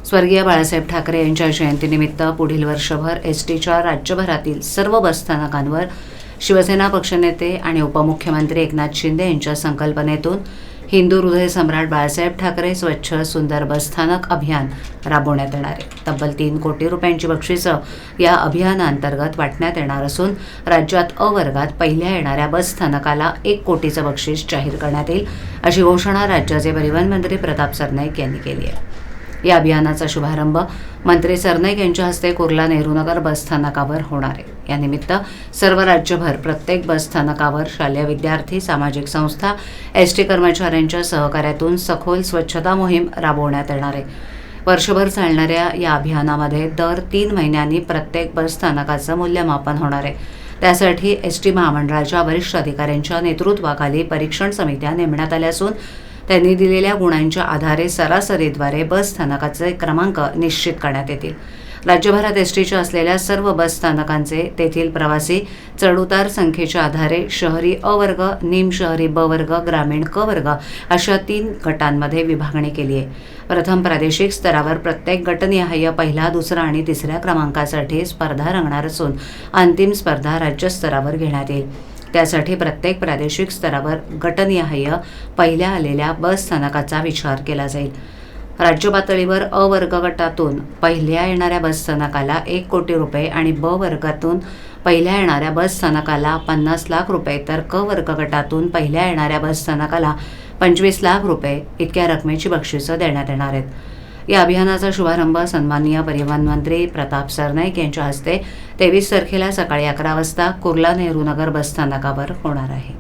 स्वर्गीय बाळासाहेब ठाकरे यांच्या जयंतीनिमित्त पुढील वर्षभर एसटीच्या राज्यभरातील सर्व बसस्थानकांवर शिवसेना पक्षनेते आणि उपमुख्यमंत्री एकनाथ शिंदे यांच्या संकल्पनेतून हिंदू हृदय सम्राट बाळासाहेब ठाकरे स्वच्छ सुंदर बसस्थानक अभियान राबवण्यात येणार आहे। तब्बल 3 कोटी रुपयांची बक्षिसं या अभियानाअंतर्गत वाटण्यात येणार असून राज्यात अ वर्गात पहिल्या येणाऱ्या बसस्थानकाला 1 कोटीचं बक्षीस जाहीर करण्यात येईल, अशी घोषणा राज्याचे परिवहन मंत्री प्रताप सरनाईक यांनी केली आहे। या अभियानाचा शुभारंभ मंत्री सरनाईक यांच्या हस्ते कुर्ला नेहरूनगर बसस्थानकावर होणार आहे। यानिमित्त सर्व राज्यभर प्रत्येक बसस्थानकावर शालेय विद्यार्थी, सामाजिक संस्था, एसटी कर्मचाऱ्यांच्या सहकार्यातून सखोल स्वच्छता मोहीम राबवण्यात येणार आहे। वर्षभर चालणाऱ्या या अभियानामध्ये दर 3 महिन्यांनी प्रत्येक बसस्थानकाचं मूल्यमापन होणार आहे। त्यासाठी एसटी महामंडळाच्या वरिष्ठ अधिकाऱ्यांच्या नेतृत्वाखाली परीक्षण समित्या नेमण्यात आल्या असून त्यांनी दिलेल्या गुणांच्या आधारे सरासरीद्वारे बस स्थानकाचे क्रमांक निश्चित करण्यात येतील। राज्यभरात एसटीच्या असलेल्या सर्व बस स्थानकांचे तेथील प्रवासी चढउतार संख्येच्या आधारे शहरी अ वर्ग, निमशहरी ब वर्ग, ग्रामीण क वर्ग अशा 3 गटांमध्ये विभागणी केली आहे। प्रथम प्रादेशिक स्तरावर प्रत्येक गटनिहाय पहिला, दुसरा आणि तिसऱ्या क्रमांकासाठी स्पर्धा रंगणार असून अंतिम स्पर्धा राज्यस्तरावर घेण्यात येईल। त्यासाठी प्रत्येक प्रादेशिक स्तरावर गटनिहाय पहिल्या आलेल्या बस स्थानकाचा विचार केला जाईल। राज्य पातळीवर अ वर्ग गटातून पहिल्या येणाऱ्या बस स्थानकाला 1 कोटी रुपये आणि ब वर्गातून पहिल्या येणाऱ्या बस स्थानकाला 50 लाख रुपये तर क वर्ग गटातून पहिल्या येणाऱ्या बस स्थानकाला 25 लाख रुपये इतक्या रकमेची बक्षिसं देण्यात येणार आहेत। या अभियानाचा शुभारंभ सन्माननीय परिवहन मंत्री प्रताप सरनाईक यांच्या हस्ते 23 तारखेला सकाळी 11 वाजता कुर्ला नेहरूनगर बसस्थानकावर होणार आहे।